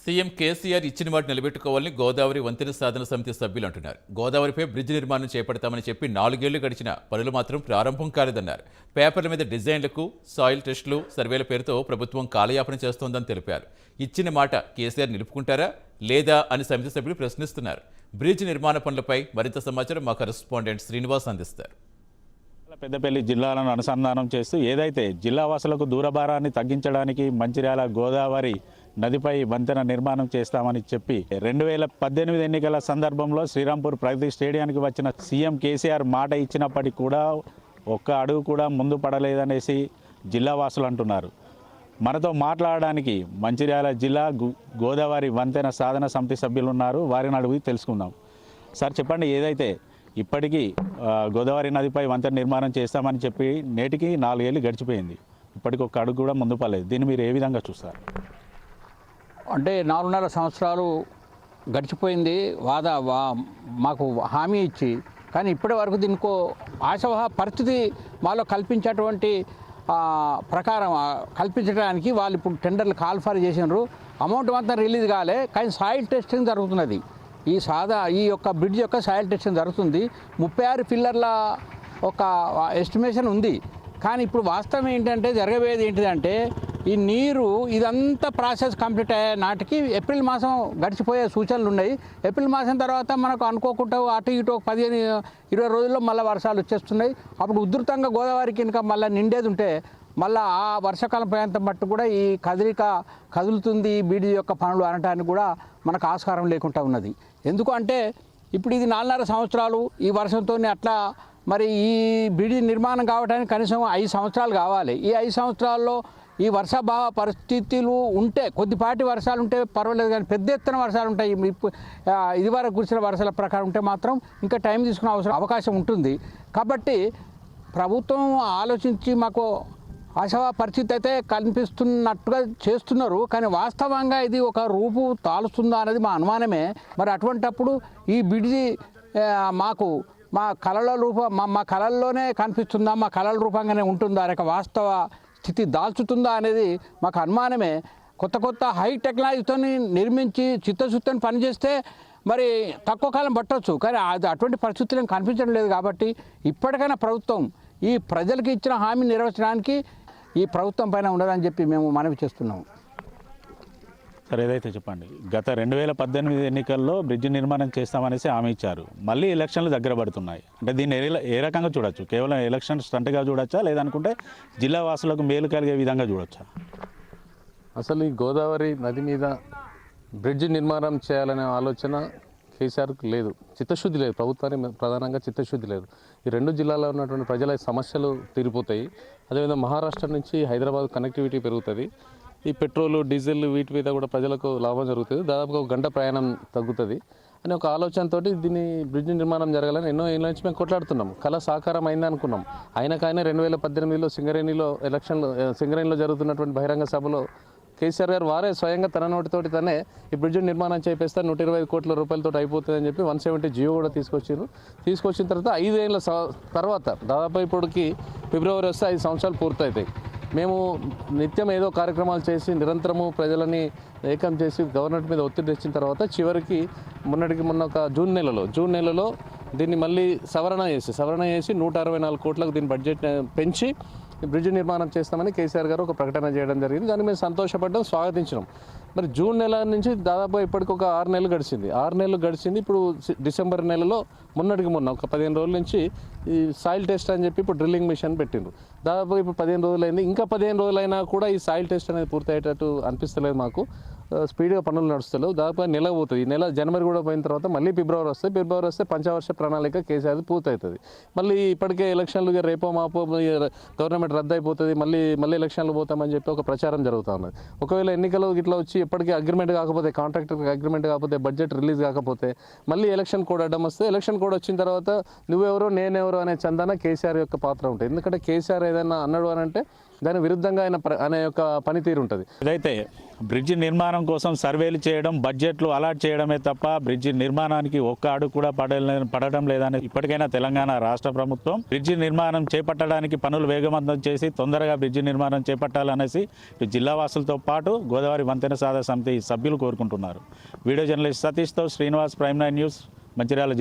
CM KCR ఇచ్చిన మాట నిలబెట్టుకోవాలని గోదావరి వంతెన సాధన సమితి సభ్యులు అంటున్నారు. గోదావరిపై బ్రిడ్జ్ నిర్మాణం చేపడతామని చెప్పి 4 ఏళ్లు గడిచిన పనులు మాత్రం ప్రారంభం కాలేదన్నారు. పేపర్ల మీద డిజైన్లకు, సాయిల్ టెస్టులు, సర్వేల పేరుతో ప్రభుత్వం కాలయాపన చేస్తోందని తెలిపారు. ఇచ్చిన మాట కేసీఆర్ నిలుపుకుంటారా లేదా అని సమితి సభ్యులు ప్రశ్నిస్తున్నారు. బ్రిడ్జ్ నిర్మాణ పనులపై మరింత సమాచారం మా కరెస్పాండెంట్ శ్రీనివాస్ అందిస్తారు. పెద్దపల్లి జిల్లాలను అనుసంధానం చేస్తూ ఏదైతే జిల్లావాసులకు దూరభారాన్ని తగ్గించడానికి మంచిర్యాల గోదావరి నదిపై వంతెన నిర్మాణం చేస్తామని చెప్పి 2018 ఎన్నికల సందర్భంలో శ్రీరాంపూర్ ప్రగతి స్టేడియానికి వచ్చిన సీఎం కేసీఆర్ మాట ఇచ్చినప్పటికీ కూడా ఒక్క అడుగు కూడా ముందు పడలేదనేసి జిల్లావాసులు అంటున్నారు. మనతో మాట్లాడడానికి మంచిర్యాల జిల్లా గోదావరి వంతెన సాధన సమితి సభ్యులు ఉన్నారు. వారిని అడిగి తెలుసుకుందాం. సార్ చెప్పండి, ఏదైతే ఇప్పటికీ గోదావరి నదిపై వంతెన నిర్మాణం చేస్తామని చెప్పి నేటికి 4 ఏళ్ళు గడిచిపోయింది, ఇప్పటికి ఒక్క అడుగు కూడా ముందు పడలేదు. దీన్ని మీరు ఏ విధంగా చూస్తారు? అంటే 4.5 సంవత్సరాలు గడిచిపోయింది మాకు హామీ ఇచ్చి, కానీ ఇప్పటి వరకు దీనికో ఆశావహ పరిస్థితి మాలో కల్పించేటువంటి ప్రకారం కల్పించడానికి వాళ్ళు ఇప్పుడు టెండర్లు కాల్ఫర్ చేసినారు. అమౌంట్ మాత్రం రిలీజ్ కాలే, కానీ సాయిల్ టెస్టింగ్ జరుగుతున్నది. ఈ యొక్క బ్రిడ్జ్ యొక్క సాయిల్ టెస్టింగ్ జరుగుతుంది. 36 పిల్లర్ల ఒక ఎస్టిమేషన్ ఉంది. కానీ ఇప్పుడు వాస్తవం ఏంటంటే జరగబోయేది ఏంటిదంటే ఈ నీరు ఇదంతా ప్రాసెస్ కంప్లీట్ అయ్యే నాటికి ఏప్రిల్ మాసం గడిచిపోయే సూచనలు ఉన్నాయి. ఏప్రిల్ మాసం తర్వాత మనకు అనుకోకుండా అటు ఇటు 15-20 రోజుల్లో మళ్ళీ వర్షాలు వచ్చేస్తున్నాయి. అప్పుడు ఉధృతంగా గోదావరికి ఇంకా మళ్ళీ నిండేది ఉంటే మళ్ళీ ఆ వర్షాకాలం ప్రాంతం మట్టు కూడా ఈ కదులుతుంది ఈ బ్రిడ్జ్ యొక్క పనులు అనటానికి కూడా మనకు ఆస్కారం లేకుండా ఉన్నది. ఎందుకు అంటే ఇప్పుడు ఇది 4.5 సంవత్సరాలు ఈ వర్షంతో అట్లా మరి ఈ బ్రిడ్జ్ నిర్మాణం కావడానికి కనీసం 5 సంవత్సరాలు కావాలి. ఈ 5 సంవత్సరాల్లో ఈ వర్షాభావ పరిస్థితులు ఉంటే, కొద్దిపాటి వర్షాలు ఉంటే పర్వాలేదు, కానీ పెద్ద ఎత్తున వర్షాలు ఉంటాయి. ఇదివరకు కురిసిన వర్షాల ప్రకారం ఉంటే మాత్రం ఇంకా టైం తీసుకునే అవకాశం ఉంటుంది. కాబట్టి ప్రభుత్వం ఆలోచించి మాకు ఆశావా పరిస్థితి అయితే కనిపిస్తున్నట్టుగా చేస్తున్నారు. కానీ వాస్తవంగా ఇది ఒక రూపు తాలుస్తుందా అనేది మా అనుమానమే. మరి అటువంటప్పుడు ఈ బ్రిడ్జి మాకు మా కళల్లోనే కనిపిస్తుందా, మా కళల రూపంగానే ఉంటుందా, లేక వాస్తవ స్థితి దాల్చుతుందా అనేది మాకు అనుమానమే. కొత్త హై టెక్నాలజీతో నిర్మించి చిత్తశుద్ధిని పనిచేస్తే మరి తక్కువ కాలం పట్టవచ్చు, కానీ అది అటువంటి పరిస్థితులు కనిపించడం లేదు. కాబట్టి ఇప్పటికైనా ప్రభుత్వం ఈ ప్రజలకు ఇచ్చిన హామీ నెరవేర్చడానికి ఈ ప్రభుత్వం పైన ఉండదని చెప్పి మేము మనవి చేస్తున్నాము. సరే, ఏదైతే చెప్పండి, గత 2018 ఎన్నికల్లో బ్రిడ్జ్ నిర్మాణం చేస్తామనేసి హామీ ఇచ్చారు. మళ్ళీ ఎలక్షన్లు దగ్గర పడుతున్నాయి. అంటే దీన్ని ఏ రకంగా చూడొచ్చు? కేవలం ఎలక్షన్ స్టంట్గా చూడొచ్చా, లేదనుకుంటే జిల్లా వాసులకు మేలు కలిగే విధంగా చూడొచ్చా? అసలు ఈ గోదావరి నది మీద బ్రిడ్జ్ నిర్మాణం చేయాలనే ఆలోచన కేసీఆర్కి లేదు, చిత్తశుద్ధి లేదు. ప్రభుత్వానికి ప్రధానంగా చిత్తశుద్ధి లేదు. ఈ 2 జిల్లాల్లో ఉన్నటువంటి ప్రజల సమస్యలు తీరిపోతాయి. అదేవిధంగా మహారాష్ట్ర నుంచి హైదరాబాద్ కనెక్టివిటీ పెరుగుతుంది. ఈ పెట్రోలు, డీజిల్ వీటి మీద కూడా ప్రజలకు లాభం జరుగుతుంది. దాదాపుగా 1 గంట ప్రయాణం తగ్గుతుంది అని ఒక ఆలోచనతో దీన్ని బ్రిడ్జ్ నిర్మాణం జరగాలని ఎన్నో ఏళ్ళ నుంచి మేము కొట్లాడుతున్నాం. కళ సాకారం అయింది అనుకున్నాం. అయినా 2018లో సింగరేణిలో జరుగుతున్నటువంటి బహిరంగ సభలో కేసీఆర్ గారు వారే స్వయంగా తన నోటితోటి తనే ఈ బ్రిడ్జ్ నిర్మాణం చేపిస్తే 120 కోట్ల రూపాయలతో అయిపోతుందని చెప్పి 170 జియో కూడా తీసుకొచ్చిన తర్వాత 5 ఏళ్ళ తర్వాత దాదాపు ఇప్పటికి ఫిబ్రవరి వస్తే 5 సంవత్సరాలు పూర్తవుతాయి. మేము నిత్యం ఏదో కార్యక్రమాలు చేసి నిరంతరము ప్రజలని ఏకం చేసి గవర్నమెంట్ మీద ఒత్తిడి తెచ్చిన తర్వాత చివరికి మొన్న ఒక జూన్ నెలలో దీన్ని మళ్ళీ సవరణ చేసి 164 కోట్లకు దీని బడ్జెట్ పెంచి బ్రిడ్జ్ నిర్మాణం చేస్తామని కేసీఆర్ గారు ఒక ప్రకటన చేయడం జరిగింది. దాన్ని మేము సంతోషపడ్డాం, స్వాగతించినాం. మరి జూన్ నెల నుంచి దాదాపు ఇప్పటికి ఒక 6 నెలలు గడిచింది. ఇప్పుడు డిసెంబర్ నెలలో మొన్న ఒక 15 రోజుల నుంచి ఈ సాయిల్ టెస్ట్ అని చెప్పి ఇప్పుడు డ్రిల్లింగ్ మిషన్ పెట్టిండ్రు. దాదాపు ఇప్పుడు 15 రోజులైంది. ఇంకా 15 రోజులైనా కూడా ఈ సాయిల్ టెస్ట్ అనేది పూర్తయ్యేటట్టు అనిపిస్తలేదు మాకు. స్పీడ్గా పనులు నడుస్తలేవు. దాదాపు నెల పోతుంది. ఈ నెల జనవరి కూడా పోయిన తర్వాత మళ్ళీ ఫిబ్రవరి వస్తే పంచవర్ష ప్రణాళిక కేసీఆర్ పూర్తవుతుంది. మళ్ళీ ఇప్పటికే ఎలక్షన్లు రేపో మాపో గవర్నమెంట్ రద్దు అయిపోతుంది, మళ్ళీ ఎలక్షన్లు పోతామని చెప్పి ఒక ప్రచారం జరుగుతూ ఉన్నది. ఒకవేళ ఎన్నికలు ఇట్లా వచ్చి ఇప్పటికీ అగ్రిమెంట్ కాకపోతే, కాంట్రాక్టర్కి అగ్రిమెంట్ కాకపోతే, బడ్జెట్ రిలీజ్ కాకపోతే మళ్ళీ ఎలక్షన్ కోడ్ అడ్డం వస్తే, ఎలక్షన్ కోడ్ వచ్చిన తర్వాత నువ్వెవరో నేనెవరో అనే చందాన కేసీఆర్ యొక్క పాత్ర ఉంటుంది. ఎందుకంటే కేసీఆర్ ఏదైనా అన్నాడు అని అంటే దాని విరుద్ధంగా ఆయన యొక్క పనితీరు ఉంటుంది. ఏదైతే బ్రిడ్జి నిర్మాణం కోసం సర్వేలు చేయడం, బడ్జెట్లు అలాట్ చేయడమే తప్ప బ్రిడ్జి నిర్మాణానికి ఒక్క అడుగు కూడా పడడం లేదని ఇప్పటికైనా తెలంగాణ రాష్ట్ర ప్రభుత్వం బ్రిడ్జి నిర్మాణం చేపట్టడానికి పనులు వేగవంతం చేసి తొందరగా బ్రిడ్జి నిర్మాణం చేపట్టాలనేసి ఇటు జిల్లా వాసులతో పాటు గోదావరి వంతెన సాధన సమితి సభ్యులు కోరుకుంటున్నారు. వీడియో జర్నలిస్ట్ సతీష్తో శ్రీనివాస్, ప్రైమ్ 9 న్యూస్, మంచిర్యాల జిల్లా.